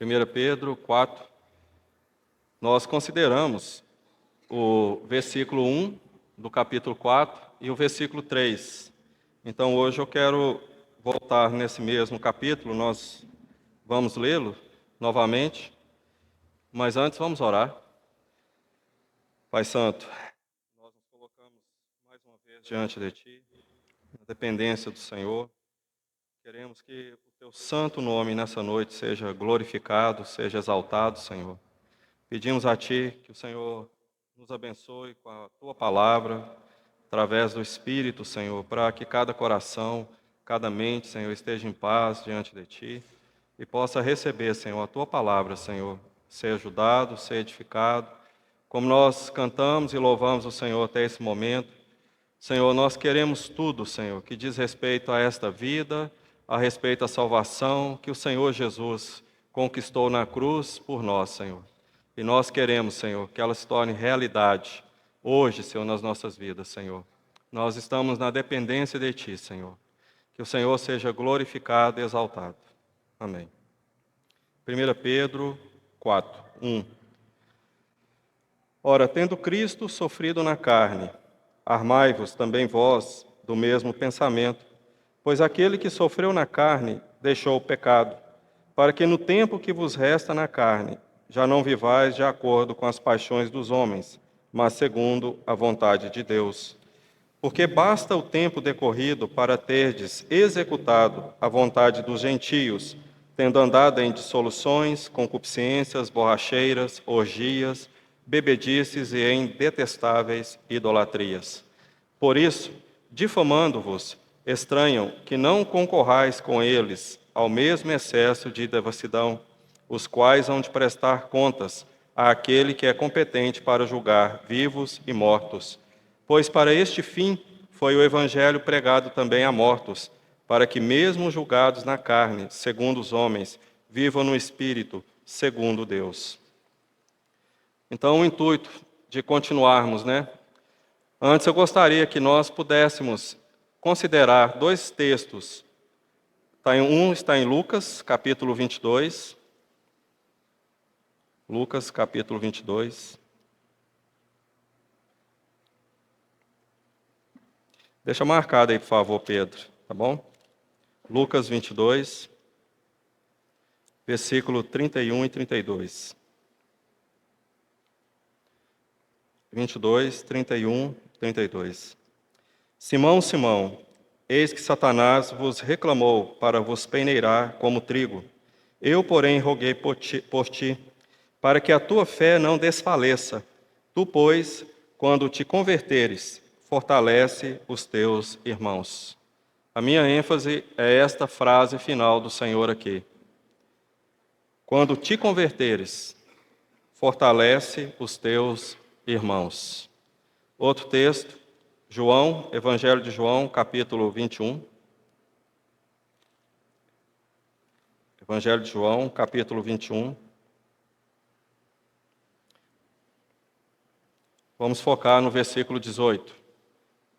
1 Pedro 4, nós consideramos o versículo 1 do capítulo 4 e o versículo 3. Então hoje eu quero voltar nesse mesmo capítulo, nós vamos lê-lo novamente, mas antes vamos orar. Pai Santo, nós nos colocamos mais uma vez diante de Ti, na dependência do Senhor. Queremos que o Teu santo nome nessa noite seja glorificado, seja exaltado, Senhor. Pedimos a Ti que o Senhor nos abençoe com a Tua palavra, através do Espírito, Senhor, para que cada coração, cada mente, Senhor, esteja em paz diante de Ti e possa receber, Senhor, a Tua palavra, Senhor, ser ajudado, ser edificado. Como nós cantamos e louvamos o Senhor até esse momento, Senhor, nós queremos tudo, Senhor, que diz respeito a esta vida, a respeito à salvação que o Senhor Jesus conquistou na cruz por nós, Senhor. E nós queremos, Senhor, que ela se torne realidade hoje, Senhor, nas nossas vidas, Senhor. Nós estamos na dependência de Ti, Senhor. Que o Senhor seja glorificado e exaltado. Amém. 1 Pedro 4, 1. Ora, tendo Cristo sofrido na carne, armai-vos também vós do mesmo pensamento, pois aquele que sofreu na carne deixou o pecado, para que no tempo que vos resta na carne, já não vivais de acordo com as paixões dos homens, mas segundo a vontade de Deus. Porque basta o tempo decorrido para terdes executado a vontade dos gentios, tendo andado em dissoluções, concupiscências, borracheiras, orgias, bebedices e em detestáveis idolatrias. Por isso, difamando-vos, estranham que não concorrais com eles ao mesmo excesso de devassidão, os quais hão de prestar contas àquele que é competente para julgar vivos e mortos. Pois para este fim foi o Evangelho pregado também a mortos, para que mesmo julgados na carne, segundo os homens, vivam no Espírito, segundo Deus. Então, o intuito de continuarmos, Antes eu gostaria que nós pudéssemos considerar dois textos. Um está em Lucas, capítulo 22. Lucas, capítulo 22. Deixa marcado aí, por favor, Pedro, tá bom? Lucas 22, versículo 31 e 32. 22, 31, 32. Simão, Simão, eis que Satanás vos reclamou para vos peneirar como trigo. Eu, porém, roguei por ti, para que a tua fé não desfaleça. Tu, pois, quando te converteres, fortalece os teus irmãos. A minha ênfase é esta frase final do Senhor aqui. Quando te converteres, fortalece os teus irmãos. Outro texto, João, Evangelho de João, capítulo 21. Evangelho de João, capítulo 21. Vamos focar no versículo 18.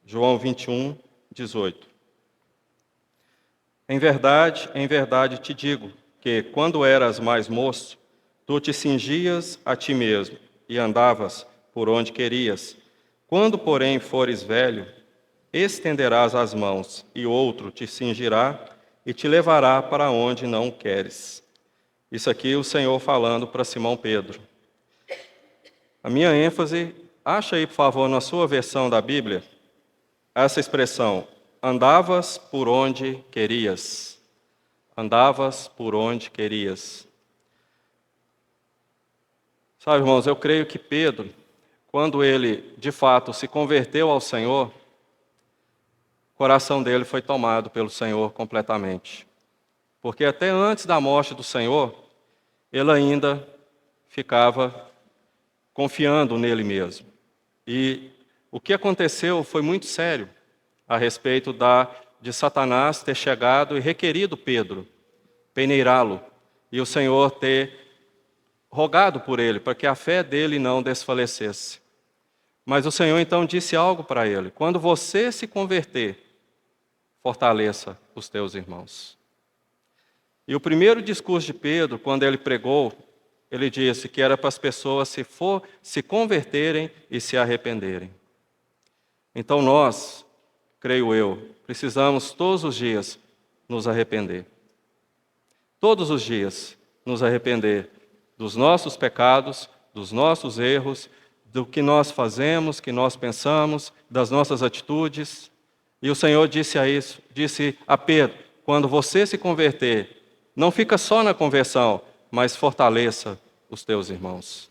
João 21, 18. Em verdade te digo que, quando eras mais moço, tu te cingias a ti mesmo e andavas por onde querias. Quando, porém, fores velho, estenderás as mãos, e outro te cingirá e te levará para onde não queres. Isso aqui o Senhor falando para Simão Pedro. A minha ênfase, acha aí, por favor, na sua versão da Bíblia, essa expressão, andavas por onde querias. Andavas por onde querias. Sabe, irmãos, eu creio que Pedro, quando ele, de fato, se converteu ao Senhor, o coração dele foi tomado pelo Senhor completamente. Porque até antes da morte do Senhor, ele ainda ficava confiando nele mesmo. E o que aconteceu foi muito sério a respeito de Satanás ter chegado e requerido Pedro, peneirá-lo, e o Senhor ter rogado por ele, para que a fé dele não desfalecesse. Mas o Senhor então disse algo para ele: quando você se converter, fortaleça os teus irmãos. E o primeiro discurso de Pedro, quando ele pregou, ele disse que era para as pessoas se converterem e se arrependerem. Então nós, creio eu, precisamos todos os dias nos arrepender. Todos os dias nos arrepender dos nossos pecados, dos nossos erros, do que nós fazemos, que nós pensamos, das nossas atitudes. E o Senhor disse a Pedro, quando você se converter, não fica só na conversão, mas fortaleça os teus irmãos.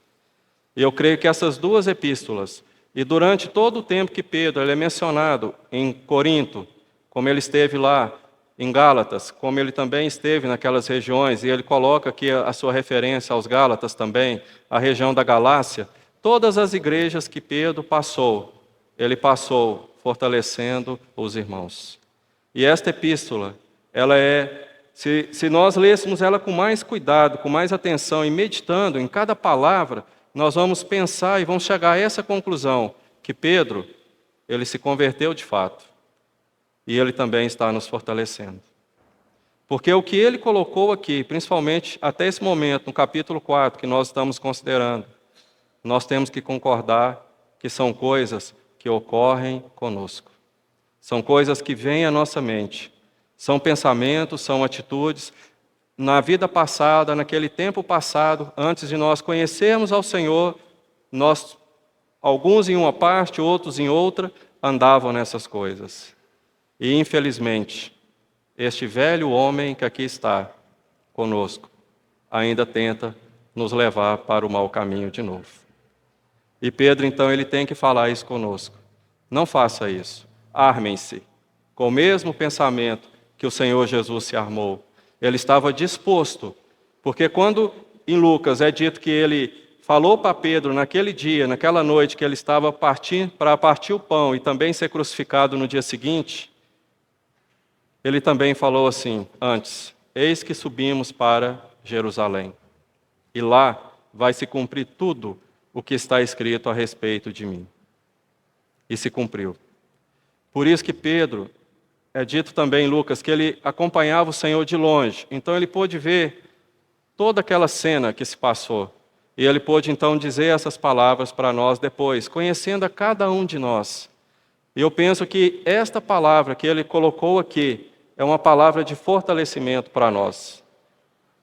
E eu creio que essas duas epístolas, e durante todo o tempo que Pedro ele é mencionado em Corinto, como ele esteve lá em Gálatas, como ele também esteve naquelas regiões, e ele coloca aqui a sua referência aos Gálatas também, a região da Galácia, todas as igrejas que Pedro passou, ele passou fortalecendo os irmãos. E esta epístola, ela se nós lêssemos ela com mais cuidado, com mais atenção e meditando em cada palavra, nós vamos pensar e vamos chegar a essa conclusão, que Pedro, ele se converteu de fato. E ele também está nos fortalecendo. Porque o que ele colocou aqui, principalmente até esse momento, no capítulo 4, que nós estamos considerando, nós temos que concordar que são coisas que ocorrem conosco. São coisas que vêm à nossa mente. São pensamentos, são atitudes. Na vida passada, naquele tempo passado, antes de nós conhecermos ao Senhor, alguns em uma parte, outros em outra, andavam nessas coisas. E, infelizmente, este velho homem que aqui está conosco, ainda tenta nos levar para o mau caminho de novo. E Pedro, então, ele tem que falar isso conosco. Não faça isso. Armem-se com o mesmo pensamento que o Senhor Jesus se armou. Ele estava disposto, porque quando em Lucas é dito que ele falou para Pedro naquele dia, naquela noite, que ele estava para partir o pão e também ser crucificado no dia seguinte, ele também falou assim, antes, eis que subimos para Jerusalém, e lá vai se cumprir tudo o que está escrito a respeito de mim. E se cumpriu. Por isso que Pedro, é dito também em Lucas, que ele acompanhava o Senhor de longe. Então ele pôde ver toda aquela cena que se passou. E ele pôde então dizer essas palavras para nós depois, conhecendo a cada um de nós. E eu penso que esta palavra que ele colocou aqui é uma palavra de fortalecimento para nós,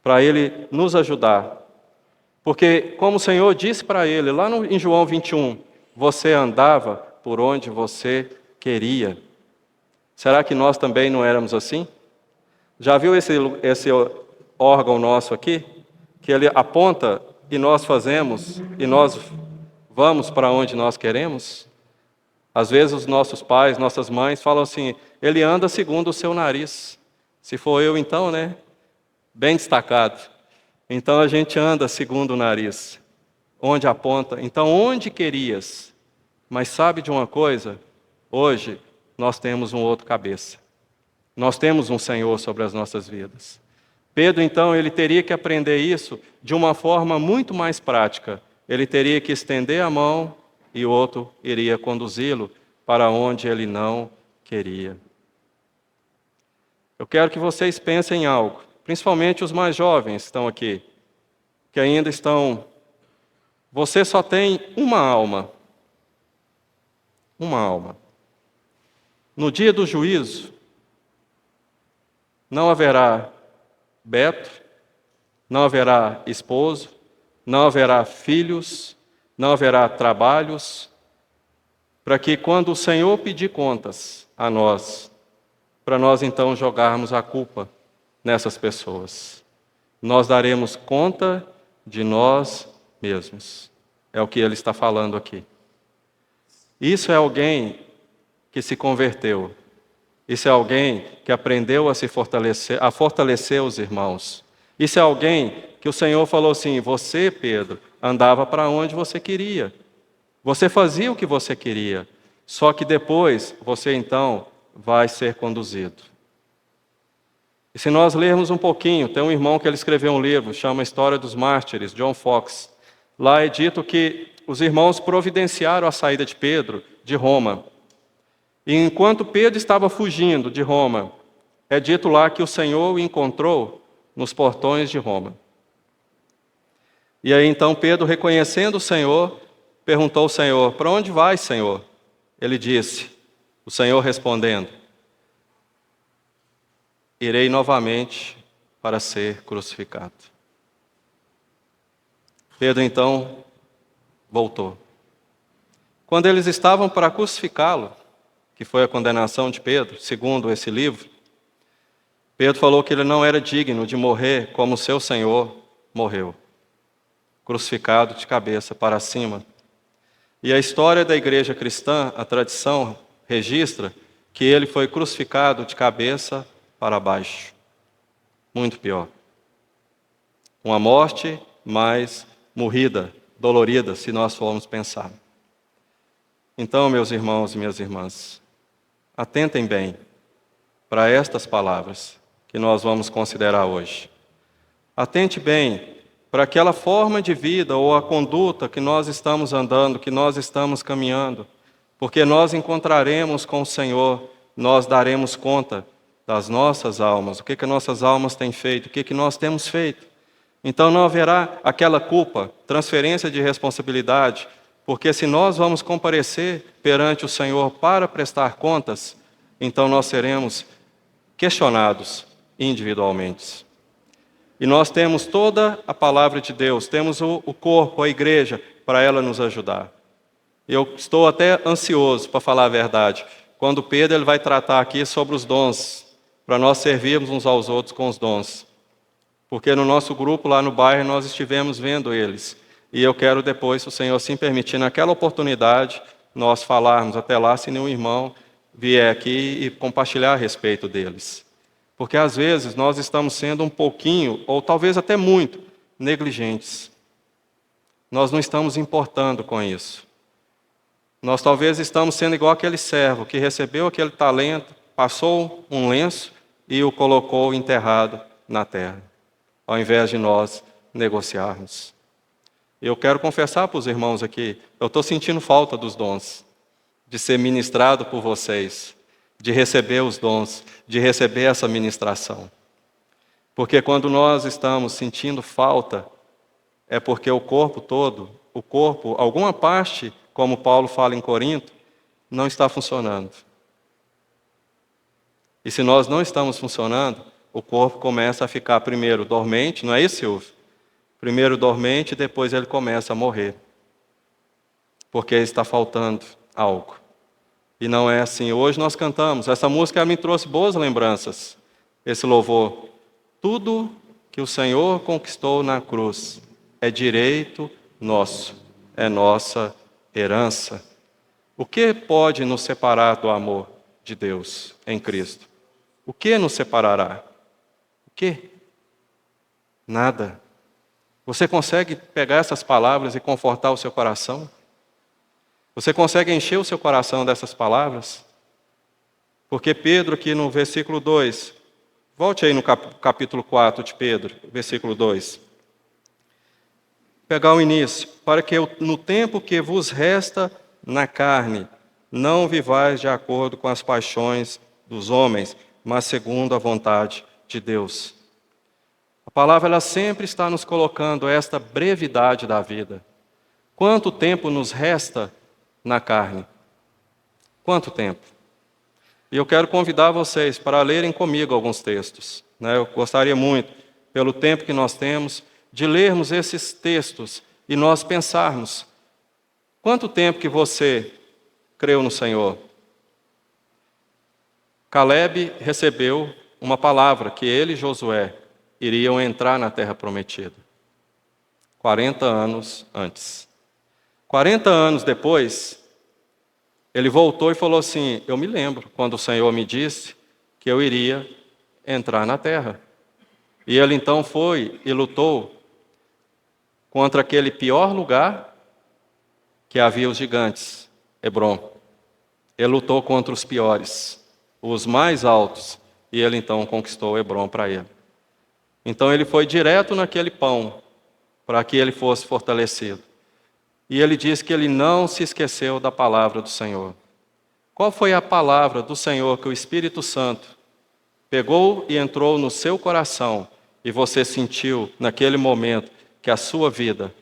para ele nos ajudar. Porque, como o Senhor disse para ele, lá em João 21, você andava por onde você queria. Será que nós também não éramos assim? Já viu esse órgão nosso aqui? Que ele aponta e nós fazemos, e nós vamos para onde nós queremos? Às vezes os nossos pais, nossas mães falam assim, ele anda segundo o seu nariz. Se for eu então, né? Bem destacado. Então a gente anda segundo o nariz. Onde aponta. Então onde querias? Mas sabe de uma coisa? Hoje nós temos um outro cabeça. Nós temos um Senhor sobre as nossas vidas. Pedro então ele teria que aprender isso de uma forma muito mais prática. Ele teria que estender a mão e o outro iria conduzi-lo para onde ele não queria. Eu quero que vocês pensem em algo, principalmente os mais jovens que estão aqui, que ainda estão... Você só tem uma alma. Uma alma. No dia do juízo, não haverá Beto, não haverá esposo, não haverá filhos, não haverá trabalhos, para que quando o Senhor pedir contas a nós, para nós então jogarmos a culpa nessas pessoas. Nós daremos conta de nós mesmos. É o que ele está falando aqui. Isso é alguém que se converteu. Isso é alguém que aprendeu a se fortalecer, a fortalecer os irmãos. Isso é alguém que o Senhor falou assim, você, Pedro, andava para onde você queria. Você fazia o que você queria. Só que depois, você então vai ser conduzido. E se nós lermos um pouquinho, tem um irmão que ele escreveu um livro, chama História dos Mártires, John Fox. Lá é dito que os irmãos providenciaram a saída de Pedro de Roma. E enquanto Pedro estava fugindo de Roma, é dito lá que o Senhor o encontrou nos portões de Roma. E aí então Pedro, reconhecendo o Senhor, perguntou ao Senhor: para onde vais, Senhor? Ele disse, o Senhor respondendo: irei novamente para ser crucificado. Pedro então voltou. Quando eles estavam para crucificá-lo, que foi a condenação de Pedro, segundo esse livro, Pedro falou que ele não era digno de morrer como seu Senhor morreu, crucificado de cabeça para cima. E a história da igreja cristã, a tradição, registra que ele foi crucificado de cabeça para baixo. Muito pior. Uma morte mais morrida, dolorida, se nós formos pensar. Então, meus irmãos e minhas irmãs, atentem bem para estas palavras que nós vamos considerar hoje. Atente bem para aquela forma de vida ou a conduta que nós estamos andando, que nós estamos caminhando, porque nós encontraremos com o Senhor, nós daremos conta das nossas almas, o que nossas almas têm feito, o que nós temos feito. Então não haverá aquela culpa, transferência de responsabilidade, porque se nós vamos comparecer perante o Senhor para prestar contas, então nós seremos questionados individualmente. E nós temos toda a palavra de Deus, temos o corpo, a igreja, para ela nos ajudar. Eu estou até ansioso, para falar a verdade, quando Pedro ele vai tratar aqui sobre os dons, para nós servirmos uns aos outros com os dons. Porque no nosso grupo lá no bairro nós estivemos vendo eles. E eu quero depois, se o Senhor assim permitir, naquela oportunidade, nós falarmos até lá, se nenhum irmão vier aqui e compartilhar a respeito deles. Porque às vezes nós estamos sendo um pouquinho, ou talvez até muito, negligentes. Nós não estamos importando com isso. Nós talvez estamos sendo igual aquele servo que recebeu aquele talento, passou um lenço e o colocou enterrado na terra, ao invés de nós negociarmos. Eu quero confessar para os irmãos aqui, eu estou sentindo falta dos dons, de ser ministrado por vocês, de receber os dons, de receber essa ministração. Porque quando nós estamos sentindo falta, é porque o corpo todo, alguma parte, como Paulo fala em Corinto, não está funcionando. E se nós não estamos funcionando, o corpo começa a ficar primeiro dormente, não é isso, Silvio? Primeiro dormente, depois ele começa a morrer. Porque está faltando algo. E não é assim. Hoje nós cantamos, essa música me trouxe boas lembranças, esse louvor. Tudo que o Senhor conquistou na cruz é direito nosso, é nossa herança. O que pode nos separar do amor de Deus em Cristo? O que nos separará? O que? Nada. Você consegue pegar essas palavras e confortar o seu coração? Você consegue encher o seu coração dessas palavras? Porque Pedro aqui no versículo 2, volte aí no capítulo 4 de Pedro, versículo 2. Pegar o início. Para que no tempo que vos resta na carne, não vivais de acordo com as paixões dos homens, mas segundo a vontade de Deus. A palavra ela sempre está nos colocando esta brevidade da vida. Quanto tempo nos resta na carne? Quanto tempo? E eu quero convidar vocês para lerem comigo alguns textos. Eu gostaria muito, pelo tempo que nós temos, de lermos esses textos e nós pensarmos: quanto tempo que você creu no Senhor? Caleb recebeu uma palavra que ele e Josué iriam entrar na terra prometida. 40 anos antes. 40 anos depois, ele voltou e falou assim: eu me lembro quando o Senhor me disse que eu iria entrar na terra. E ele então foi e lutou contra aquele pior lugar que havia os gigantes, Hebrom. Ele lutou contra os piores, os mais altos, e ele então conquistou Hebrom para ele. Então ele foi direto naquele pão, para que ele fosse fortalecido. E ele diz que ele não se esqueceu da palavra do Senhor. Qual foi a palavra do Senhor que o Espírito Santo pegou e entrou no seu coração e você sentiu naquele momento que a sua vida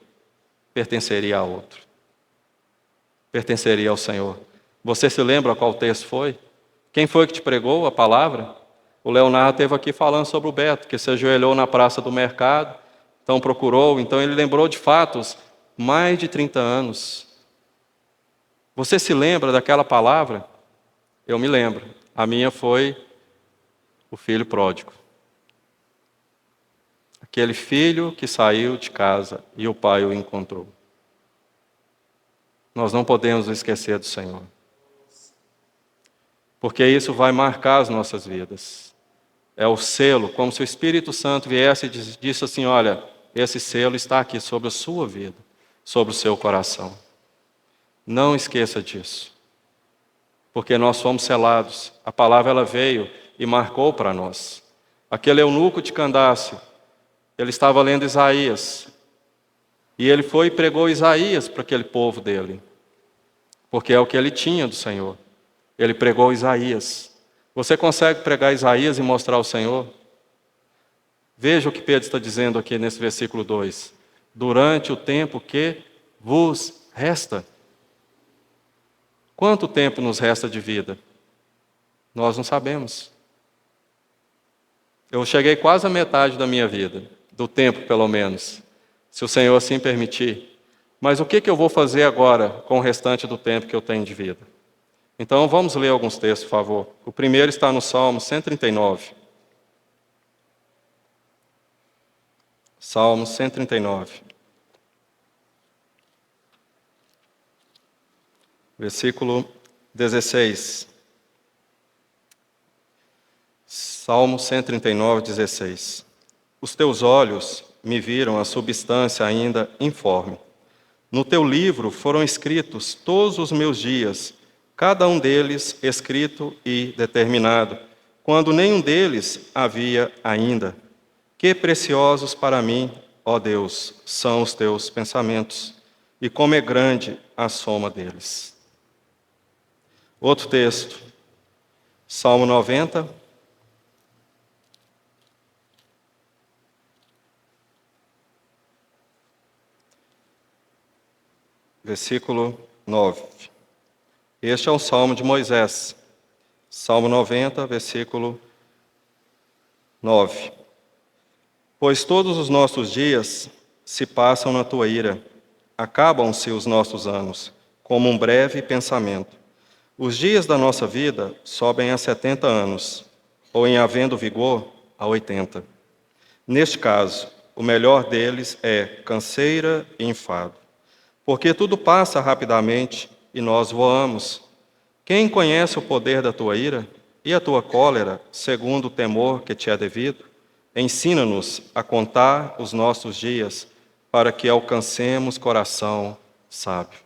pertenceria a outro, pertenceria ao Senhor. Você se lembra qual texto foi? Quem foi que te pregou a palavra? O Leonardo esteve aqui falando sobre o Beto, que se ajoelhou na praça do mercado, então procurou, então ele lembrou de fatos, mais de 30 anos. Você se lembra daquela palavra? Eu me lembro. A minha foi o filho pródigo. Aquele filho que saiu de casa e o pai o encontrou. Nós não podemos esquecer do Senhor. Porque isso vai marcar as nossas vidas. É o selo, como se o Espírito Santo viesse e disse assim, olha, esse selo está aqui sobre a sua vida, sobre o seu coração. Não esqueça disso. Porque nós fomos selados. A palavra ela veio e marcou para nós. Aquele eunuco de Candace, ele estava lendo Isaías. E ele foi e pregou Isaías para aquele povo dele. Porque é o que ele tinha do Senhor. Ele pregou Isaías. Você consegue pregar Isaías e mostrar o Senhor? Veja o que Pedro está dizendo aqui nesse versículo 2. Durante o tempo que vos resta. Quanto tempo nos resta de vida? Nós não sabemos. Eu cheguei quase à metade da minha vida, do tempo pelo menos, se o Senhor assim permitir. Mas o que eu vou fazer agora com o restante do tempo que eu tenho de vida? Então vamos ler alguns textos, por favor. O primeiro está no Salmo 139. Salmo 139. Versículo 16. Salmo 139, 16. Os teus olhos me viram a substância ainda informe. No teu livro foram escritos todos os meus dias, cada um deles escrito e determinado, quando nenhum deles havia ainda. Que preciosos para mim, ó Deus, são os teus pensamentos, e como é grande a soma deles. Outro texto, Salmo 90. Versículo 9. Este é um salmo de Moisés. Salmo 90, versículo 9. Pois todos os nossos dias se passam na tua ira, acabam-se os nossos anos, como um breve pensamento. Os dias da nossa vida sobem a 70 anos, ou em havendo vigor, a 80. Neste caso, o melhor deles é canseira e enfado. Porque tudo passa rapidamente e nós voamos. Quem conhece o poder da tua ira e a tua cólera, segundo o temor que te é devido? Ensina-nos a contar os nossos dias, para que alcancemos coração sábio.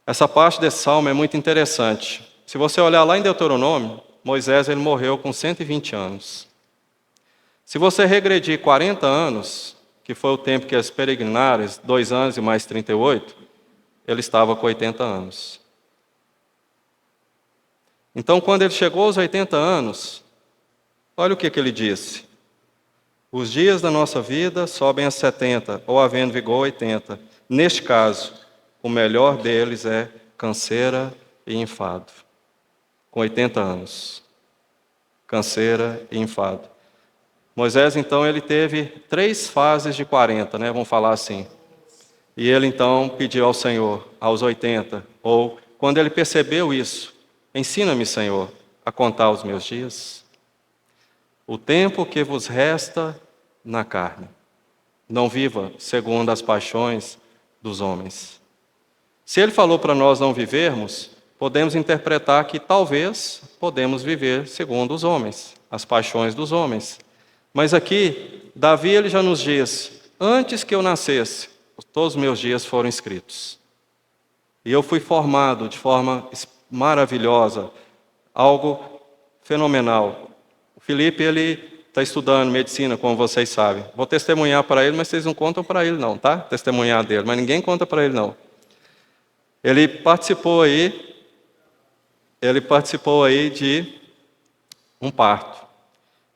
Essa parte desse salmo é muito interessante. Se você olhar lá em Deuteronômio, Moisés ele morreu com 120 anos. Se você regredir 40 anos, que foi o tempo que eles peregrinaram, 2 anos e mais 38, ele estava com 80 anos. Então, quando ele chegou aos 80 anos, olha o que ele disse. Os dias da nossa vida sobem a 70, ou havendo vigor 80. Neste caso, o melhor deles é canseira e enfado. Com 80 anos. Canseira e enfado. Moisés, então, ele teve 3 fases de 40, né? Vamos falar assim. E ele, então, pediu ao Senhor, aos 80, ou quando ele percebeu isso, ensina-me, Senhor, a contar os meus dias. O tempo que vos resta na carne. Não viva segundo as paixões dos homens. Se ele falou para nós não vivermos, podemos interpretar que talvez podemos viver segundo os homens, as paixões dos homens. Mas aqui, Davi ele já nos diz, antes que eu nascesse, todos os meus dias foram escritos. E eu fui formado de forma maravilhosa, algo fenomenal. O Felipe, ele está estudando medicina, como vocês sabem. Vou testemunhar para ele, mas vocês não contam para ele não, tá? Testemunhar dele, mas ninguém conta para ele não. Ele participou aí de um parto.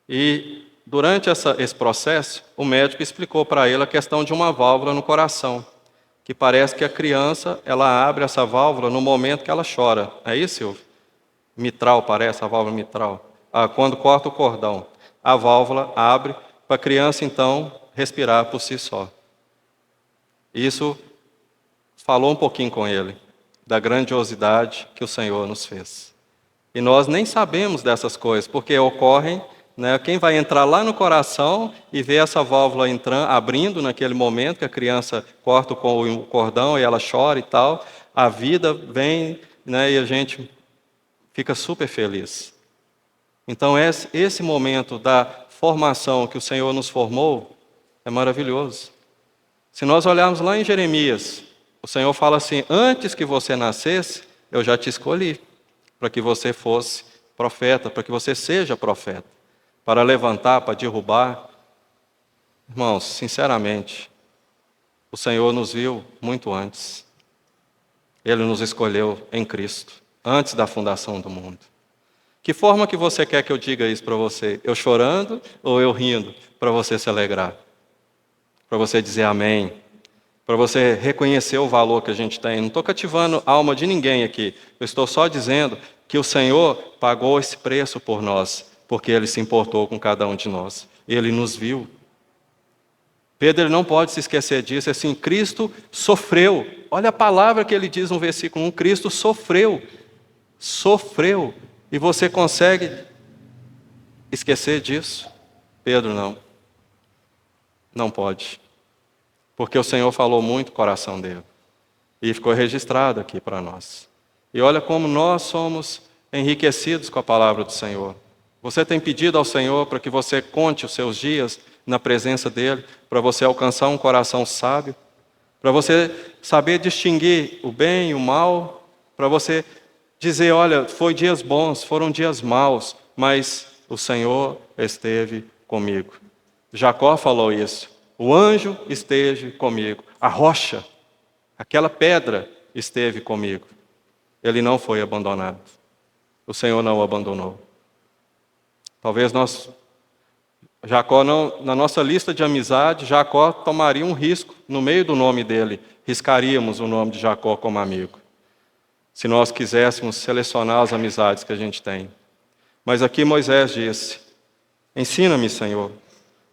E durante esse processo, o médico explicou para ele a questão de uma válvula no coração, que parece que a criança ela abre essa válvula no momento que ela chora. É isso, Silvio? Mitral, parece, a válvula mitral. Quando corta o cordão, a válvula abre para a criança, então, respirar por si só. Isso falou um pouquinho com ele, da grandiosidade que o Senhor nos fez. E nós nem sabemos dessas coisas, porque ocorrem, né, quem vai entrar lá no coração e ver essa válvula entrando, abrindo naquele momento que a criança corta o cordão e ela chora e tal, a vida vem, né, e a gente fica super feliz. Então esse momento da formação que o Senhor nos formou é maravilhoso. Se nós olharmos lá em Jeremias, o Senhor fala assim: antes que você nascesse, eu já te escolhi, para que você fosse profeta, para que você seja profeta, para levantar, para derrubar. Irmãos, sinceramente, o Senhor nos viu muito antes. Ele nos escolheu em Cristo, antes da fundação do mundo. Que forma que você quer que eu diga isso para você? Eu chorando ou eu rindo, para você se alegrar? Para você dizer amém? Para você reconhecer o valor que a gente tem. Não estou cativando a alma de ninguém aqui. Eu estou só dizendo que o Senhor pagou esse preço por nós, porque Ele se importou com cada um de nós. Ele nos viu. Pedro ele não pode se esquecer disso. Assim, Cristo sofreu. Olha a palavra que ele diz no versículo 1. Cristo sofreu. Sofreu. E você consegue esquecer disso? Pedro, não. Não pode. Porque o Senhor falou muito o coração dele. E ficou registrado aqui para nós. E olha como nós somos enriquecidos com a palavra do Senhor. Você tem pedido ao Senhor para que você conte os seus dias na presença dEle, para você alcançar um coração sábio, para você saber distinguir o bem e o mal, para você dizer, olha, foi dias bons, foram dias maus, mas o Senhor esteve comigo. Jacó falou isso. O anjo esteve comigo. A rocha, aquela pedra esteve comigo. Ele não foi abandonado. O Senhor não o abandonou. Talvez Jacó, na nossa lista de amizade, Jacó tomaria um risco no meio do nome dele. Riscaríamos o nome de Jacó como amigo, se nós quiséssemos selecionar as amizades que a gente tem. Mas aqui Moisés disse: ensina-me, Senhor,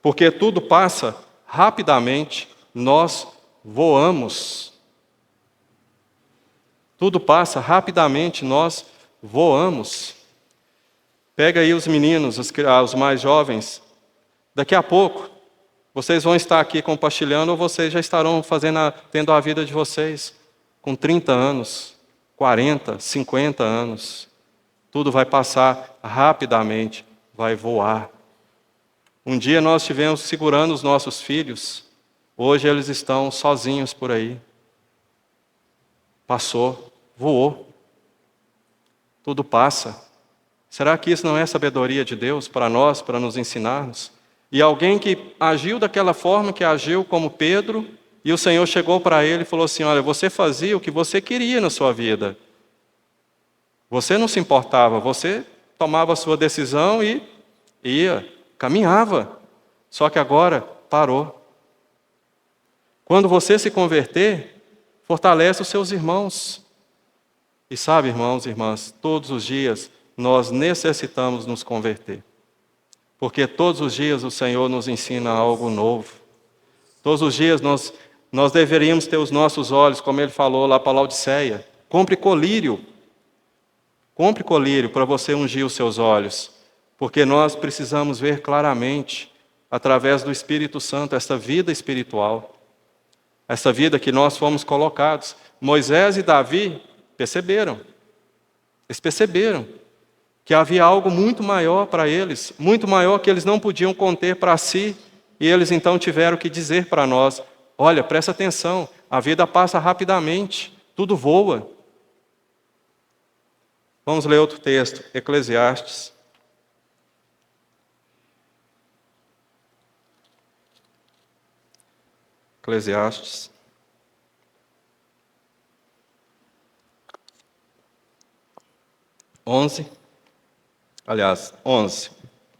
porque tudo passa rapidamente, nós voamos. Tudo passa rapidamente, nós voamos. Pega aí os meninos, os mais jovens. Daqui a pouco, vocês vão estar aqui compartilhando ou vocês já estarão tendo a vida de vocês com 30 anos, 40, 50 anos. Tudo vai passar rapidamente, vai voar. Um dia nós estivemos segurando os nossos filhos, hoje eles estão sozinhos por aí. Passou, voou. Tudo passa. Será que isso não é sabedoria de Deus para nós, para nos ensinarmos? E alguém que agiu daquela forma que agiu como Pedro, e o Senhor chegou para ele e falou assim: olha, você fazia o que você queria na sua vida. Você não se importava, você tomava a sua decisão e ia, caminhava. Só que agora parou. Quando você se converter, fortalece os seus irmãos. E sabe, irmãos e irmãs, todos os dias nós necessitamos nos converter. Porque todos os dias o Senhor nos ensina algo novo. Todos os dias nós deveríamos ter os nossos olhos, como Ele falou lá para Laodiceia. Compre colírio. Compre colírio para você ungir os seus olhos. Porque nós precisamos ver claramente, através do Espírito Santo, essa vida espiritual. Essa vida que nós fomos colocados. Moisés e Davi perceberam. Eles perceberam que havia algo muito maior para eles, muito maior que eles não podiam conter para si, e eles então tiveram que dizer para nós: olha, presta atenção, a vida passa rapidamente, tudo voa. Vamos ler outro texto, Eclesiastes. Eclesiastes.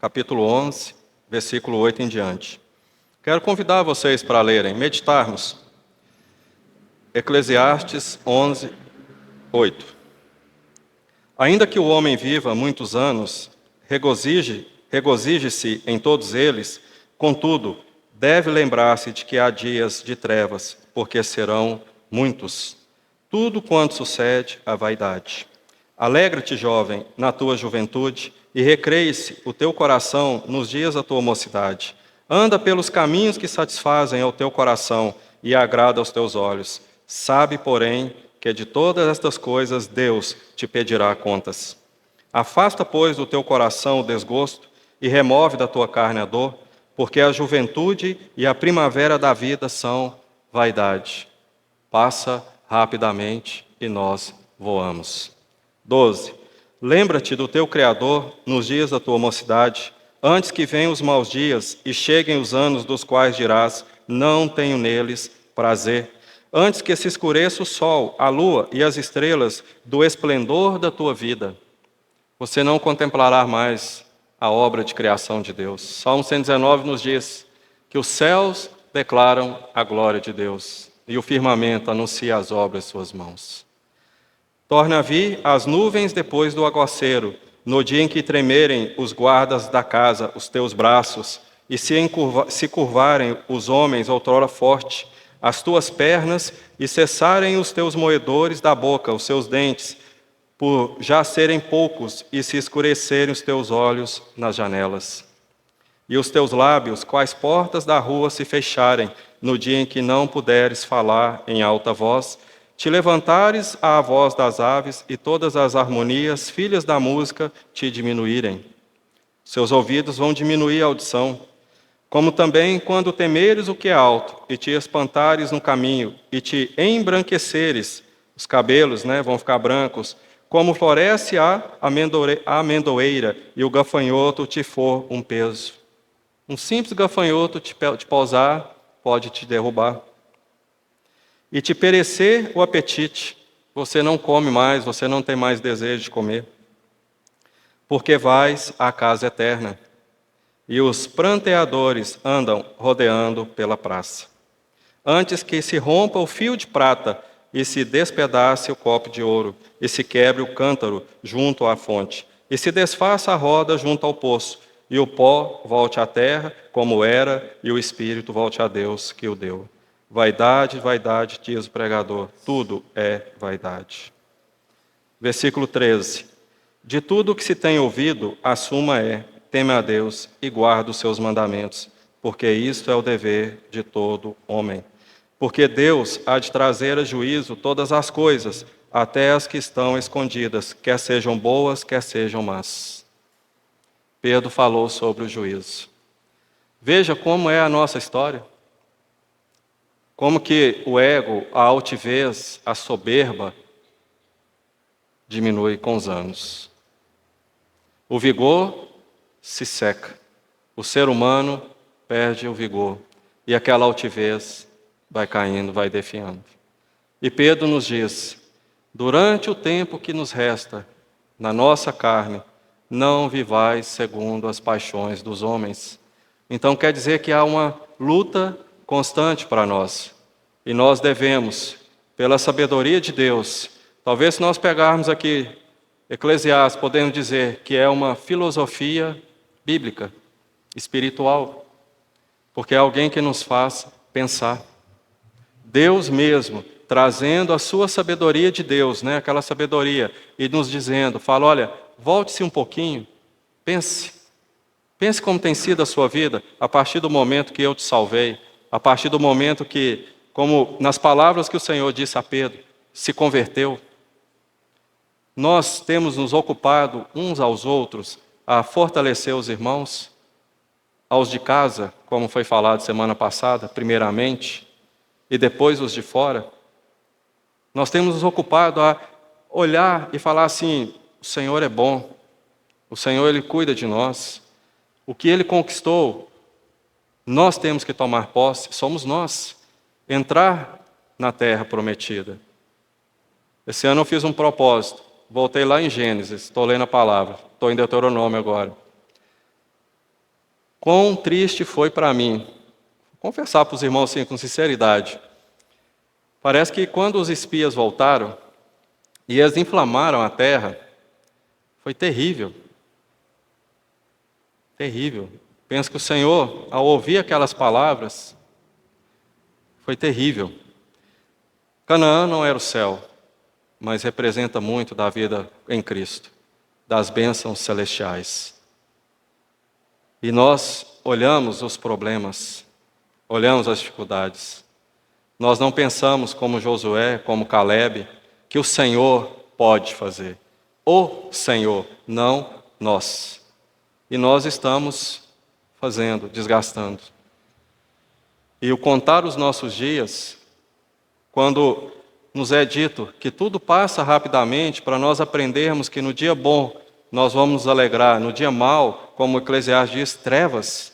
Capítulo 11. versículo 8 em diante. Quero convidar vocês para lerem, meditarmos. Eclesiastes 11, 8. Ainda que o homem viva muitos anos, regozije-se em todos eles, contudo, deve lembrar-se de que há dias de trevas, porque serão muitos. Tudo quanto sucede, a vaidade. Alegra-te, jovem, na tua juventude, e recreie-se o teu coração nos dias da tua mocidade. Anda pelos caminhos que satisfazem ao teu coração e agrada aos teus olhos. Sabe, porém, que de todas estas coisas Deus te pedirá contas. Afasta, pois, do teu coração o desgosto e remove da tua carne a dor, porque a juventude e a primavera da vida são vaidade. Passa rapidamente e nós voamos. 12. Lembra-te do teu Criador nos dias da tua mocidade, antes que venham os maus dias e cheguem os anos dos quais dirás, não tenho neles prazer. Antes que se escureça o sol, a lua e as estrelas do esplendor da tua vida, você não contemplará mais a obra de criação de Deus. Salmo 119 nos diz que os céus declaram a glória de Deus e o firmamento anuncia as obras de suas mãos. Torna a vir as nuvens depois do aguaceiro, no dia em que tremerem os guardas da casa, os teus braços, e se curvarem os homens outrora forte, as tuas pernas, e cessarem os teus moedores da boca, os seus dentes, por já serem poucos, e se escurecerem os teus olhos nas janelas. E os teus lábios, quais portas da rua se fecharem, no dia em que não puderes falar em alta voz, te levantares à voz das aves, e todas as harmonias, filhas da música, te diminuírem. Seus ouvidos vão diminuir a audição, como também quando temeres o que é alto, e te espantares no caminho, e te embranqueceres, os cabelos vão ficar brancos, como floresce a amendoeira, e o gafanhoto te for um peso. Um simples gafanhoto te pousar pode te derrubar. E te perecer o apetite, você não come mais, você não tem mais desejo de comer. Porque vais à casa eterna, e os pranteadores andam rodeando pela praça. Antes que se rompa o fio de prata, e se despedace o copo de ouro, e se quebre o cântaro junto à fonte, e se desfaça a roda junto ao poço, e o pó volte à terra como era, e o espírito volte a Deus que o deu. Vaidade, vaidade, diz o pregador, tudo é vaidade. Versículo 13. De tudo o que se tem ouvido, a suma é, teme a Deus e guarda os seus mandamentos, porque isto é o dever de todo homem. Porque Deus há de trazer a juízo todas as coisas, até as que estão escondidas, quer sejam boas, quer sejam más. Pedro falou sobre o juízo. Veja como é a nossa história. Como que o ego, a altivez, a soberba diminui com os anos. O vigor se seca. O ser humano perde o vigor. E aquela altivez vai caindo, vai definhando. E Pedro nos diz, durante o tempo que nos resta, na nossa carne, não vivais segundo as paixões dos homens. Então quer dizer que há uma luta constante para nós. E nós devemos, pela sabedoria de Deus, talvez se nós pegarmos aqui Eclesiastes, podemos dizer que é uma filosofia bíblica, espiritual, porque é alguém que nos faz pensar. Deus mesmo, trazendo a sua sabedoria de Deus, aquela sabedoria, e nos dizendo, fala, olha, volte-se um pouquinho, pense como tem sido a sua vida, a partir do momento que eu te salvei, a partir do momento que, como nas palavras que o Senhor disse a Pedro, se converteu. Nós temos nos ocupado uns aos outros a fortalecer os irmãos, aos de casa, como foi falado semana passada, primeiramente, e depois os de fora. Nós temos nos ocupado a olhar e falar assim, o Senhor é bom, o Senhor Ele cuida de nós, o que Ele conquistou, nós temos que tomar posse, somos nós, entrar na terra prometida. Esse ano eu fiz um propósito, voltei lá em Gênesis, estou lendo a palavra, estou em Deuteronômio agora. Quão triste foi para mim. Vou confessar para os irmãos assim, com sinceridade. Parece que quando os espias voltaram e eles inflamaram a terra, foi terrível. Terrível. Penso que o Senhor, ao ouvir aquelas palavras, foi terrível. Canaã não era o céu, mas representa muito da vida em Cristo, das bênçãos celestiais. E nós olhamos os problemas, olhamos as dificuldades. Nós não pensamos como Josué, como Caleb, que o Senhor pode fazer. O Senhor, não nós. E nós estamos fazendo, desgastando. E o contar os nossos dias, quando nos é dito que tudo passa rapidamente, para nós aprendermos que no dia bom nós vamos nos alegrar, no dia mau, como o Eclesiastes diz, trevas,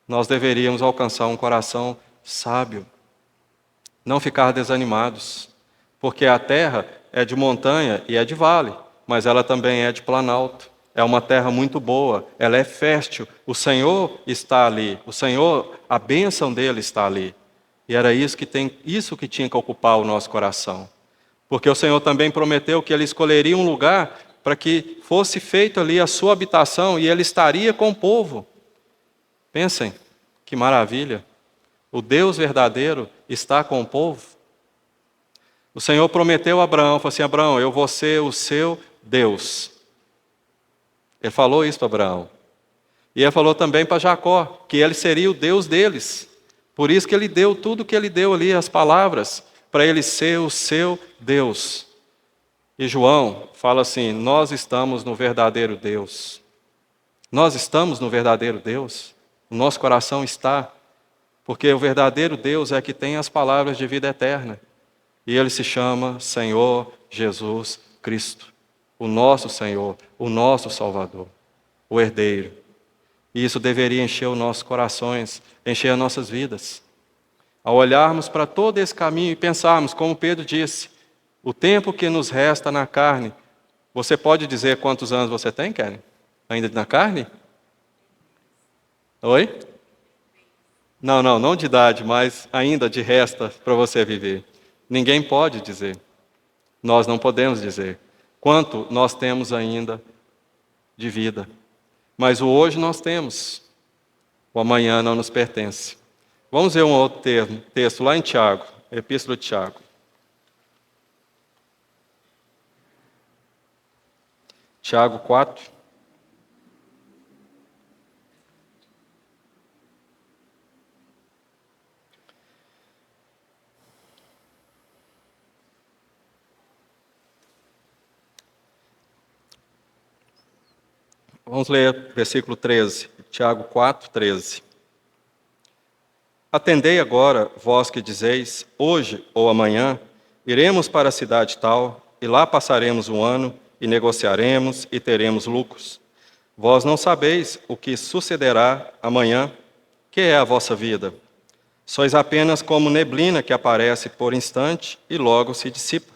nós deveríamos alcançar um coração sábio. Não ficar desanimados, porque a terra é de montanha e é de vale, mas ela também é de planalto. É uma terra muito boa, ela é fértil, o Senhor está ali, o Senhor, a bênção dele está ali. E era isso que tinha que ocupar o nosso coração. Porque o Senhor também prometeu que ele escolheria um lugar para que fosse feito ali a sua habitação e ele estaria com o povo. Pensem, que maravilha! O Deus verdadeiro está com o povo. O Senhor prometeu a Abraão, falou assim, Abraão, eu vou ser o seu Deus. Ele falou isso para Abraão. E ele falou também para Jacó, que ele seria o Deus deles. Por isso que ele deu tudo que ele deu ali, as palavras, para ele ser o seu Deus. E João fala assim, nós estamos no verdadeiro Deus. Nós estamos no verdadeiro Deus. O nosso coração está. Porque o verdadeiro Deus é que tem as palavras de vida eterna. E ele se chama Senhor Jesus Cristo. O nosso Senhor, o nosso Salvador, o herdeiro. E isso deveria encher os nossos corações, encher as nossas vidas. Ao olharmos para todo esse caminho e pensarmos, como Pedro disse, o tempo que nos resta na carne, você pode dizer quantos anos você tem, Karen? Ainda na carne? Oi? Não de idade, mas ainda de resta para você viver. Ninguém pode dizer. Nós não podemos dizer quanto nós temos ainda de vida. Mas o hoje nós temos. O amanhã não nos pertence. Vamos ver um outro texto lá em Tiago, Epístola de Tiago. Tiago 4. Vamos ler versículo 13, Tiago 4, 13. Atendei agora, vós que dizeis, hoje ou amanhã, iremos para a cidade tal, e lá passaremos um ano, e negociaremos, e teremos lucros. Vós não sabeis o que sucederá amanhã, que é a vossa vida. Sois apenas como neblina que aparece por instante, e logo se dissipa.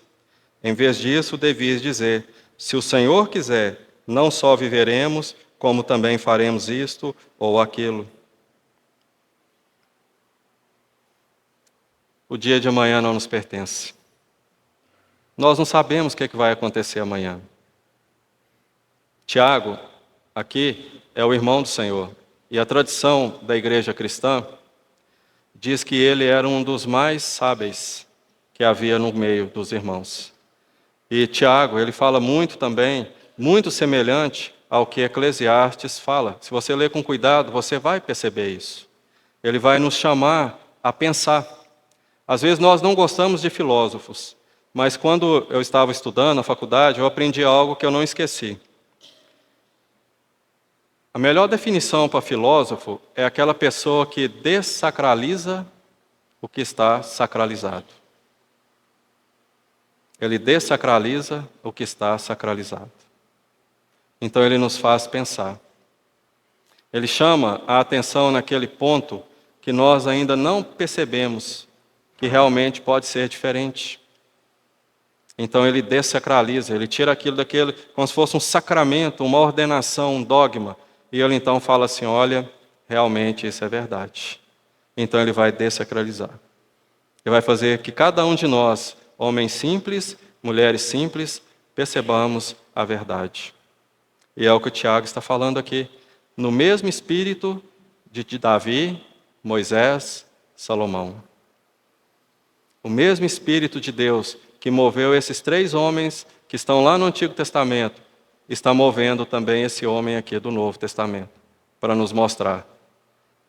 Em vez disso, devias dizer, se o Senhor quiser, não só viveremos, como também faremos isto ou aquilo. O dia de amanhã não nos pertence. Nós não sabemos o que vai acontecer amanhã. Tiago, aqui, é o irmão do Senhor. E a tradição da igreja cristã diz que ele era um dos mais sábios que havia no meio dos irmãos. E Tiago, ele fala muito também, muito semelhante ao que Eclesiastes fala. Se você ler com cuidado, você vai perceber isso. Ele vai nos chamar a pensar. Às vezes nós não gostamos de filósofos, mas quando eu estava estudando na faculdade, eu aprendi algo que eu não esqueci. A melhor definição para filósofo é aquela pessoa que dessacraliza o que está sacralizado. Ele dessacraliza o que está sacralizado. Então ele nos faz pensar. Ele chama a atenção naquele ponto que nós ainda não percebemos que realmente pode ser diferente. Então ele dessacraliza, ele tira aquilo daquele, como se fosse um sacramento, uma ordenação, um dogma. E ele então fala assim, olha, realmente isso é verdade. Então ele vai desacralizar. Ele vai fazer que cada um de nós, homens simples, mulheres simples, percebamos a verdade. E é o que o Tiago está falando aqui. No mesmo espírito de Davi, Moisés, Salomão. O mesmo Espírito de Deus que moveu esses 3 homens que estão lá no Antigo Testamento, está movendo também esse homem aqui do Novo Testamento, para nos mostrar.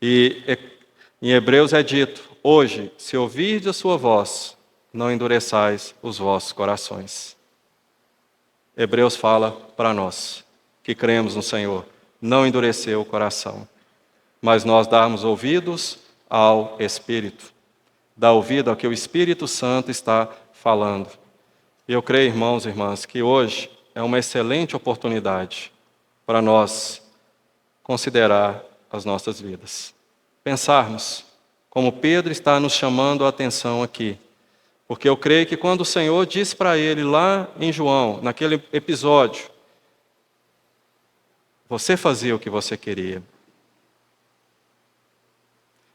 E em Hebreus é dito, hoje, se ouvirdes a sua voz, não endureçais os vossos corações. Hebreus fala para nós, que cremos no Senhor, não endurecer o coração, mas nós darmos ouvidos ao Espírito. Dar ouvido ao que o Espírito Santo está falando. E eu creio, irmãos e irmãs, que hoje é uma excelente oportunidade para nós considerar as nossas vidas. Pensarmos como Pedro está nos chamando a atenção aqui. Porque eu creio que quando o Senhor disse para ele lá em João, naquele episódio, você fazia o que você queria.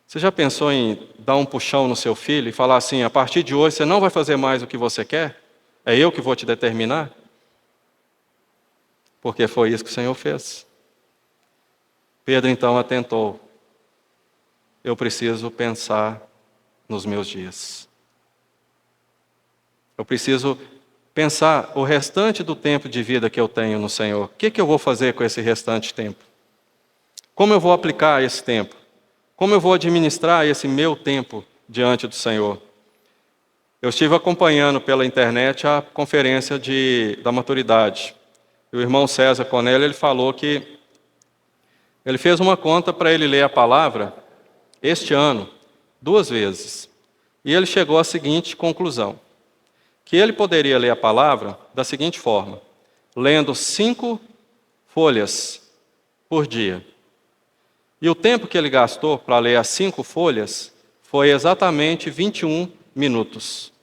Você já pensou em dar um puxão no seu filho e falar assim, a partir de hoje você não vai fazer mais o que você quer? É eu que vou te determinar? Porque foi isso que o Senhor fez. Pedro então atentou. Eu preciso pensar nos meus dias. Eu preciso pensar o restante do tempo de vida que eu tenho no Senhor. O que eu vou fazer com esse restante tempo? Como eu vou aplicar esse tempo? Como eu vou administrar esse meu tempo diante do Senhor? Eu estive acompanhando pela internet a conferência da maturidade. E o irmão César Conelli, ele falou que ele fez uma conta para ele ler a palavra este ano 2 vezes. E ele chegou à seguinte conclusão, que ele poderia ler a palavra da seguinte forma, lendo 5 folhas por dia. E o tempo que ele gastou para ler as 5 folhas foi exatamente 21 minutos.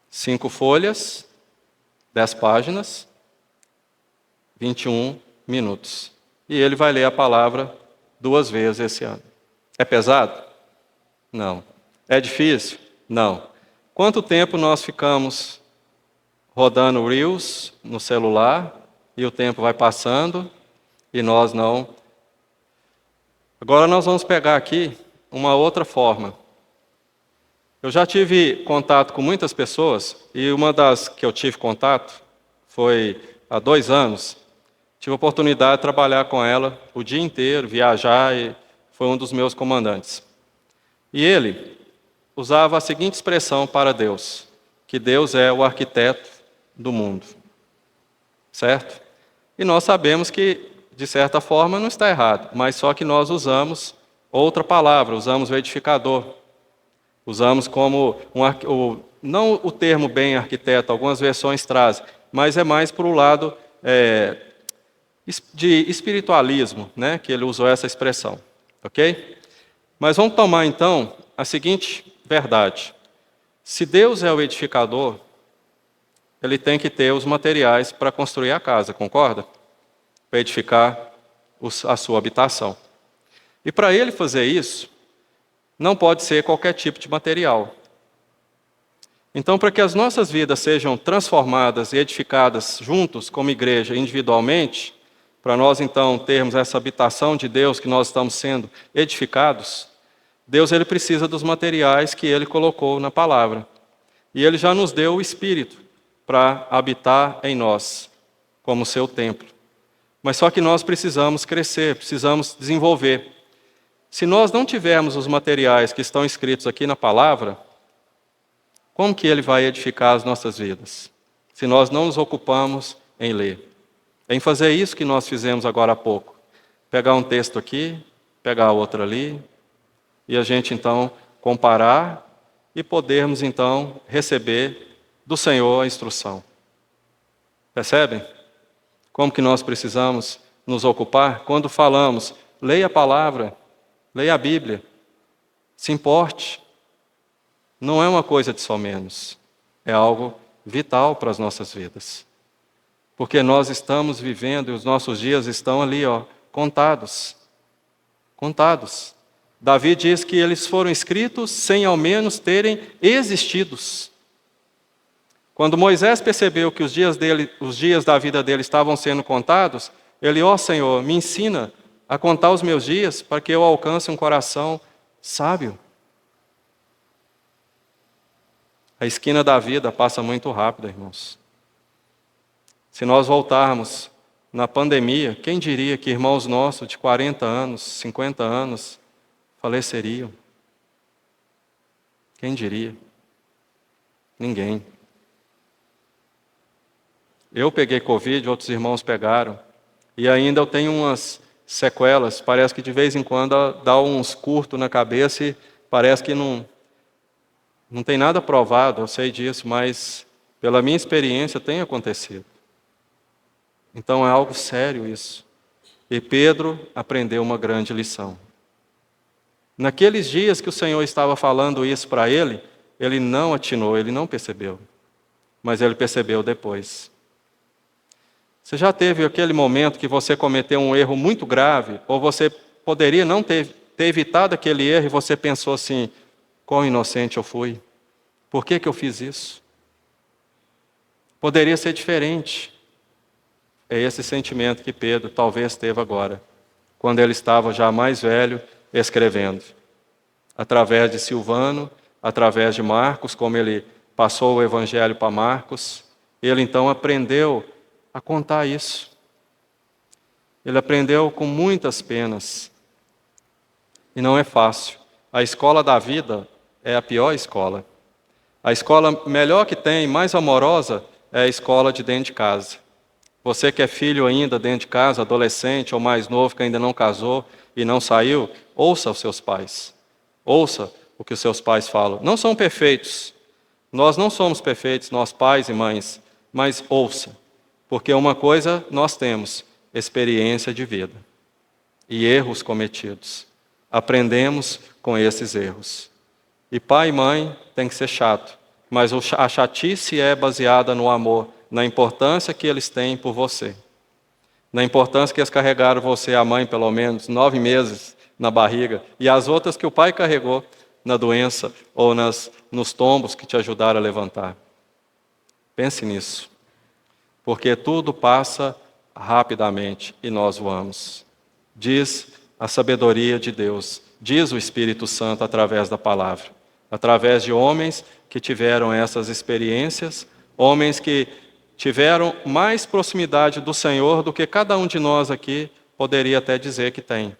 5 folhas, 10 páginas, 21 minutos. E ele vai ler a palavra 2 vezes esse ano. É pesado? Não. É difícil? Não. Quanto tempo nós ficamos rodando Reels no celular e o tempo vai passando e nós não? Agora nós vamos pegar aqui uma outra forma. Eu já tive contato com muitas pessoas e uma das que eu tive contato foi há 2 anos. Tive a oportunidade de trabalhar com ela o dia inteiro, viajar, e foi um dos meus comandantes. E ele usava a seguinte expressão para Deus, que Deus é o arquiteto do mundo. Certo? E nós sabemos que, de certa forma, não está errado, mas só que nós usamos outra palavra, usamos o edificador. Usamos como, não o termo bem arquiteto, algumas versões trazem, mas é mais para o lado de espiritualismo, né, que ele usou essa expressão. Ok? Mas vamos tomar então a seguinte verdade. Se Deus é o edificador, ele tem que ter os materiais para construir a casa, concorda? Para edificar a sua habitação. E para ele fazer isso, não pode ser qualquer tipo de material. Então, para que as nossas vidas sejam transformadas e edificadas juntos, como igreja, individualmente, para nós então termos essa habitação de Deus que nós estamos sendo edificados, Deus ele precisa dos materiais que ele colocou na palavra. E ele já nos deu o Espírito para habitar em nós, como seu templo. Mas só que nós precisamos crescer, precisamos desenvolver. Se nós não tivermos os materiais que estão escritos aqui na palavra, como que ele vai edificar as nossas vidas? Se nós não nos ocupamos em ler. Em fazer isso que nós fizemos agora há pouco. Pegar um texto aqui, pegar outro ali, e a gente então comparar e podermos então receber do Senhor a instrução. Percebem? Como que nós precisamos nos ocupar? Quando falamos, leia a palavra, leia a Bíblia, se importe. Não é uma coisa de só menos, é algo vital para as nossas vidas. Porque nós estamos vivendo e os nossos dias estão ali, contados. Contados. Davi diz que eles foram escritos sem ao menos terem existidos. Quando Moisés percebeu que os dias da vida dele estavam sendo contados, ele, ó Senhor, me ensina a contar os meus dias para que eu alcance um coração sábio. A esquina da vida passa muito rápido, irmãos. Se nós voltarmos na pandemia, quem diria que irmãos nossos de 40 anos, 50 anos, faleceriam? Quem diria? Ninguém. Eu peguei Covid, outros irmãos pegaram. E ainda eu tenho umas sequelas. Parece que de vez em quando dá uns curtos na cabeça e parece que não tem nada provado, eu sei disso, mas pela minha experiência tem acontecido. Então é algo sério isso. E Pedro aprendeu uma grande lição. Naqueles dias que o Senhor estava falando isso para ele, ele não atinou, ele não percebeu. Mas ele percebeu depois. Você já teve aquele momento que você cometeu um erro muito grave, ou você poderia não ter evitado aquele erro e você pensou assim, quão inocente eu fui? Por que eu fiz isso? Poderia ser diferente. É esse sentimento que Pedro talvez teve agora, quando ele estava já mais velho, escrevendo. Através de Silvano, através de Marcos, como ele passou o evangelho para Marcos, ele então aprendeu a contar isso. Ele aprendeu com muitas penas. E não é fácil. A escola da vida é a pior escola. A escola melhor que tem, mais amorosa, é a escola de dentro de casa. Você que é filho ainda dentro de casa, adolescente ou mais novo que ainda não casou e não saiu, ouça os seus pais. Ouça o que os seus pais falam. Não são perfeitos. Nós não somos perfeitos, nós pais e mães, mas ouça. Porque uma coisa nós temos, experiência de vida. E erros cometidos. Aprendemos com esses erros. E pai e mãe tem que ser chato, mas a chatice é baseada no amor, na importância que eles têm por você. Na importância que eles carregaram você, a mãe, pelo menos, 9 meses na barriga, e as outras que o pai carregou na doença ou nos tombos que te ajudaram a levantar. Pense nisso, porque tudo passa rapidamente e nós voamos. Diz a sabedoria de Deus, diz o Espírito Santo através da palavra, através de homens que tiveram essas experiências, homens que tiveram mais proximidade do Senhor do que cada um de nós aqui poderia até dizer que tem.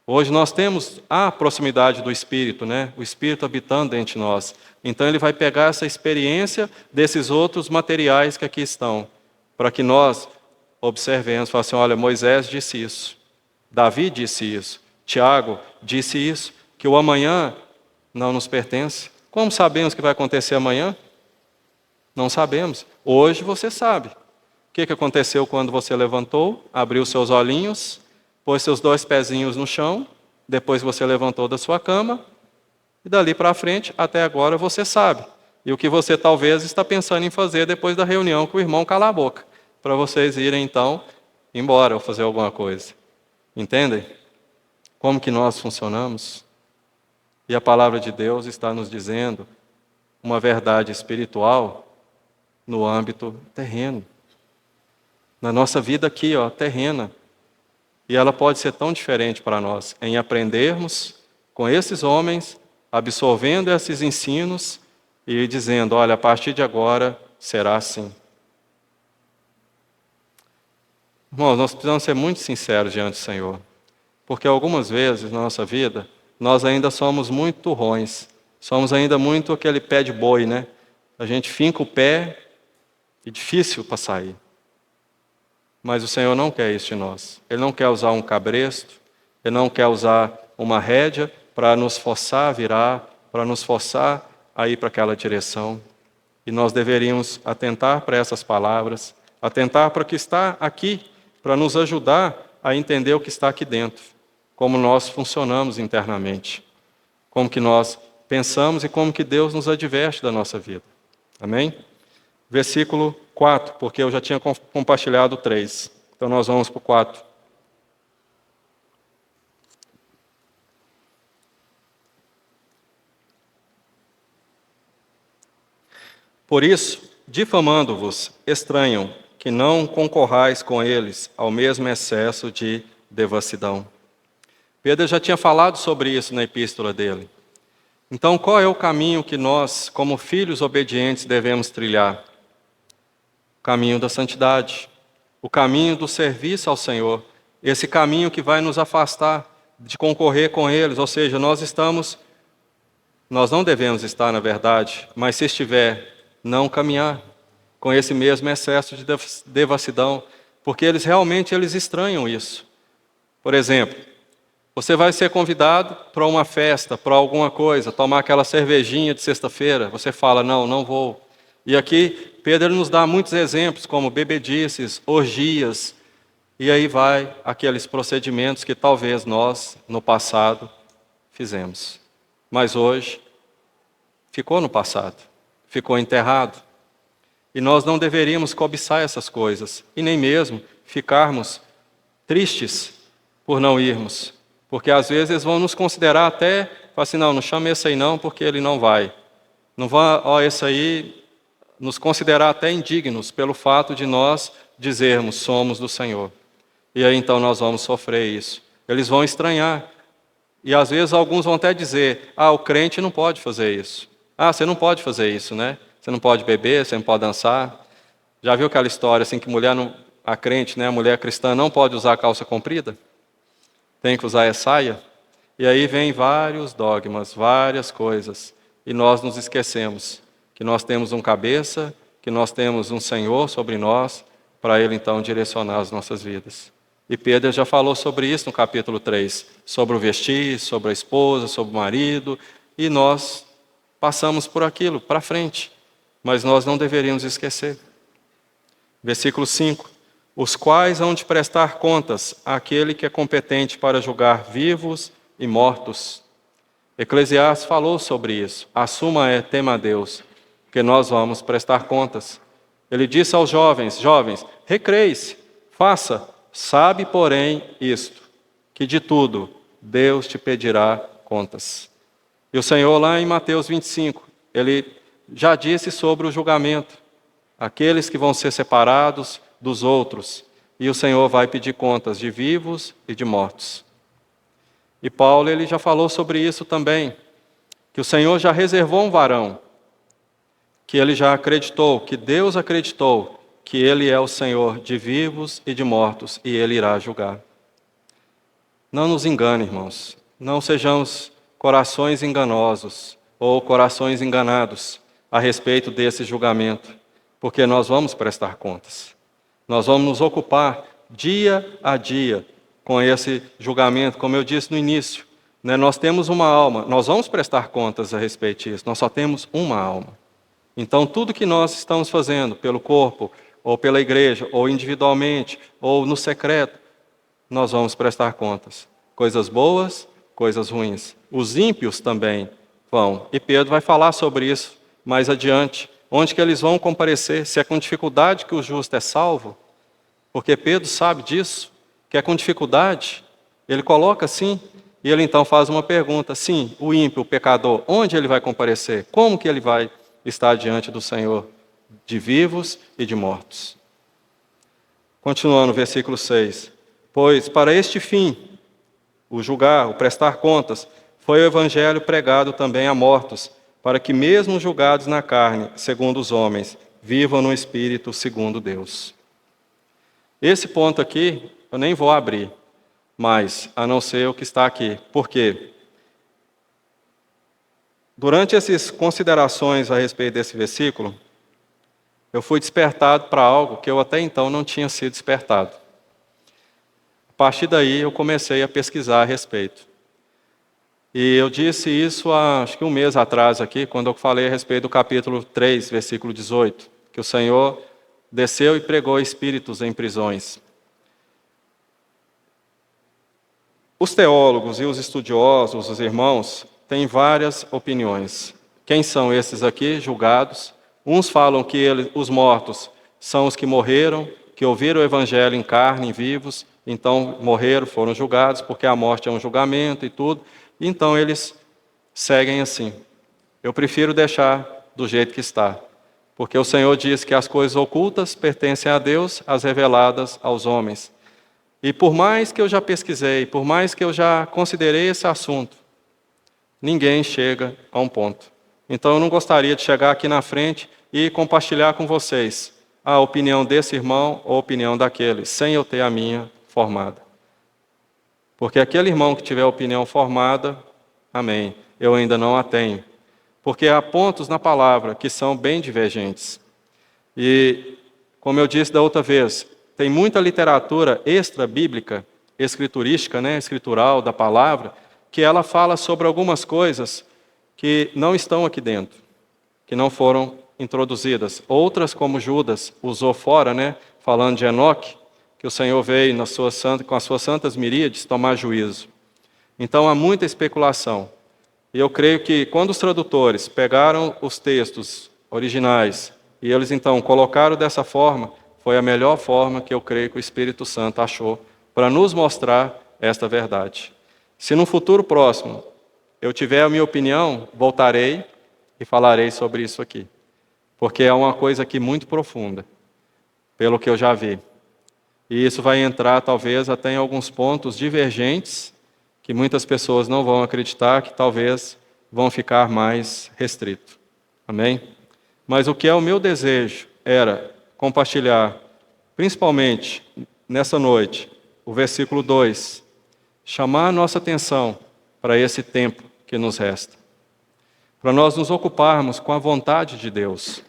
Hoje nós temos a proximidade do Espírito, né? O Espírito habitando dentro de nós. Então ele vai pegar essa experiência desses outros materiais que aqui estão, para que nós observemos, falamos assim, olha, Moisés disse isso, Davi disse isso, Tiago disse isso, que o amanhã não nos pertence. Como sabemos que vai acontecer amanhã? Não sabemos. Hoje você sabe. O que aconteceu quando você levantou, abriu seus olhinhos, pôs seus 2 pezinhos no chão, depois você levantou da sua cama, e dali para frente, até agora, você sabe. E o que você talvez está pensando em fazer depois da reunião com o irmão calar a boca, para vocês irem então embora ou fazer alguma coisa. Entendem? Como que nós funcionamos? E a palavra de Deus está nos dizendo uma verdade espiritual no âmbito terreno. Na nossa vida aqui, terrena. E ela pode ser tão diferente para nós, em aprendermos com esses homens, absorvendo esses ensinos e dizendo, olha, a partir de agora será assim. Irmãos, nós precisamos ser muito sinceros diante do Senhor, porque algumas vezes na nossa vida, nós ainda somos muito turrões, somos ainda muito aquele pé de boi, né? A gente finca o pé e difícil para sair. Mas o Senhor não quer isso de nós. Ele não quer usar um cabresto, Ele não quer usar uma rédea para nos forçar a virar, para nos forçar a ir para aquela direção. E nós deveríamos atentar para essas palavras, atentar para o que está aqui, para nos ajudar a entender o que está aqui dentro, como nós funcionamos internamente, como que nós pensamos e como que Deus nos adverte da nossa vida. Amém? Versículo 4, porque eu já tinha compartilhado 3. Então nós vamos para o 4. Por isso, difamando-vos, estranham que não concorrais com eles ao mesmo excesso de devassidão. Pedro já tinha falado sobre isso na epístola dele. Então, qual é o caminho que nós, como filhos obedientes, devemos trilhar? O caminho da santidade, o caminho do serviço ao Senhor, esse caminho que vai nos afastar de concorrer com eles, ou seja, nós não devemos estar, na verdade, mas se estiver, não caminhar com esse mesmo excesso de devassidão, porque eles realmente estranham isso. Por exemplo, você vai ser convidado para uma festa, para alguma coisa, tomar aquela cervejinha de sexta-feira, você fala, não vou. E aqui, Pedro nos dá muitos exemplos, como bebedices, orgias, e aí vai aqueles procedimentos que talvez nós, no passado, fizemos. Mas hoje, ficou no passado, ficou enterrado. E nós não deveríamos cobiçar essas coisas, e nem mesmo ficarmos tristes por não irmos. Porque às vezes eles vão nos considerar até, falar assim, não chama esse aí não, porque ele não vai. Não vai, esse aí, nos considerar até indignos pelo fato de nós dizermos, somos do Senhor. E aí então nós vamos sofrer isso. Eles vão estranhar. E às vezes alguns vão até dizer, o crente não pode fazer isso. Você não pode fazer isso, né? Você não pode beber, você não pode dançar. Já viu aquela história assim que a crente, né, a mulher cristã não pode usar calça comprida? Tem que usar saia? E aí vem vários dogmas, várias coisas. E nós nos esquecemos que nós temos um cabeça, que nós temos um Senhor sobre nós, para Ele então direcionar as nossas vidas. E Pedro já falou sobre isso no capítulo 3, sobre o vestir, sobre a esposa, sobre o marido, e nós passamos por aquilo, para frente. Mas nós não deveríamos esquecer. Versículo 5. Os quais hão de prestar contas àquele que é competente para julgar vivos e mortos. Eclesiastes falou sobre isso. A suma é, tema a Deus, porque nós vamos prestar contas. Ele disse aos jovens, recreie-se, faça, sabe, porém, isto, que de tudo Deus te pedirá contas. E o Senhor lá em Mateus 25, Ele já disse sobre o julgamento, aqueles que vão ser separados dos outros, e o Senhor vai pedir contas de vivos e de mortos. E Paulo, ele já falou sobre isso também, que o Senhor já reservou um varão, que ele já acreditou, que Deus acreditou, que Ele é o Senhor de vivos e de mortos, e Ele irá julgar. Não nos engane, irmãos, não sejamos corações enganosos, ou corações enganados, a respeito desse julgamento, porque nós vamos prestar contas. Nós vamos nos ocupar dia a dia com esse julgamento, como eu disse no início. Nós temos uma alma, nós vamos prestar contas a respeito disso, nós só temos uma alma. Então, tudo que nós estamos fazendo pelo corpo, ou pela igreja, ou individualmente, ou no secreto, nós vamos prestar contas. Coisas boas, coisas ruins. Os ímpios também vão. E Pedro vai falar sobre isso mais adiante. Onde que eles vão comparecer? Se é com dificuldade que o justo é salvo? Porque Pedro sabe disso, que é com dificuldade. Ele coloca assim, e ele então faz uma pergunta. Sim, o ímpio, o pecador, onde ele vai comparecer? Como que ele vai estar diante do Senhor? De vivos e de mortos. Continuando, versículo 6. Pois para este fim, o julgar, o prestar contas, foi o evangelho pregado também a mortos, para que mesmo julgados na carne, segundo os homens, vivam no espírito segundo Deus. Esse ponto aqui, eu nem vou abrir, mas a não ser o que está aqui. Por quê? Durante essas considerações a respeito desse versículo, eu fui despertado para algo que eu até então não tinha sido despertado. A partir daí eu comecei a pesquisar a respeito. E eu disse isso acho que um mês atrás aqui, quando eu falei a respeito do capítulo 3, versículo 18, que o Senhor desceu e pregou espíritos em prisões. Os teólogos e os estudiosos, os irmãos, têm várias opiniões. Quem são esses aqui, julgados? Uns falam que os mortos são os que morreram, que ouviram o evangelho em carne, em vivos, então morreram, foram julgados, porque a morte é um julgamento e tudo. Então eles seguem assim. Eu prefiro deixar do jeito que está, Porque o Senhor diz que as coisas ocultas pertencem a Deus, as reveladas aos homens. E por mais que eu já pesquisei, por mais que eu já considerei esse assunto, ninguém chega a um ponto. Então eu não gostaria de chegar aqui na frente e compartilhar com vocês a opinião desse irmão ou a opinião daquele, sem eu ter a minha formada. Porque aquele irmão que tiver a opinião formada, amém, eu ainda não a tenho. Porque há pontos na palavra que são bem divergentes. E, como eu disse da outra vez, tem muita literatura extra-bíblica, escriturística, escritural da palavra, que ela fala sobre algumas coisas que não estão aqui dentro, que não foram introduzidas. Outras, como Judas usou fora, falando de Enoque, que o Senhor veio com as suas santas miríades tomar juízo. Então há muita especulação. E eu creio que quando os tradutores pegaram os textos originais e eles então colocaram dessa forma, foi a melhor forma que eu creio que o Espírito Santo achou para nos mostrar esta verdade. Se no futuro próximo eu tiver a minha opinião, voltarei e falarei sobre isso aqui. Porque é uma coisa aqui muito profunda, pelo que eu já vi. E isso vai entrar, talvez, até em alguns pontos divergentes, que muitas pessoas não vão acreditar, que talvez vão ficar mais restrito. Amém? Mas o que é o meu desejo era compartilhar, principalmente nessa noite, o versículo 2, chamar a nossa atenção para esse tempo que nos resta. Para nós nos ocuparmos com a vontade de Deus,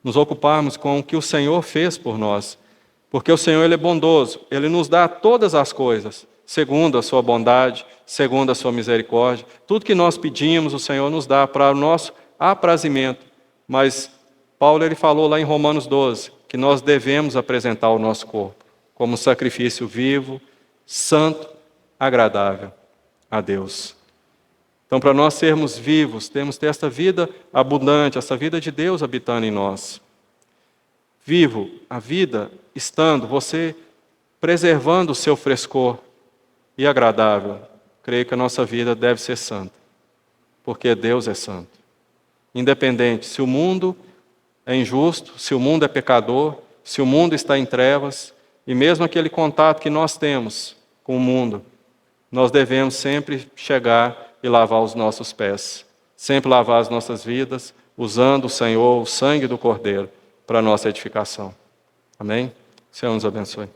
nos ocuparmos com o que o Senhor fez por nós, porque o Senhor ele é bondoso, Ele nos dá todas as coisas, segundo a sua bondade, segundo a sua misericórdia. Tudo que nós pedimos, o Senhor nos dá para o nosso aprazimento. Mas Paulo ele falou lá em Romanos 12, que nós devemos apresentar o nosso corpo como sacrifício vivo, santo, agradável a Deus. Então, para nós sermos vivos, temos que ter essa vida abundante, essa vida de Deus habitando em nós. Vivo, a vida estando, você preservando o seu frescor e agradável. Creio que a nossa vida deve ser santa, porque Deus é santo. Independente se o mundo é injusto, se o mundo é pecador, se o mundo está em trevas, e mesmo aquele contato que nós temos com o mundo, nós devemos sempre chegar e lavar os nossos pés, sempre lavar as nossas vidas, usando o Senhor, o sangue do Cordeiro, para a nossa edificação. Amém? O Senhor nos abençoe.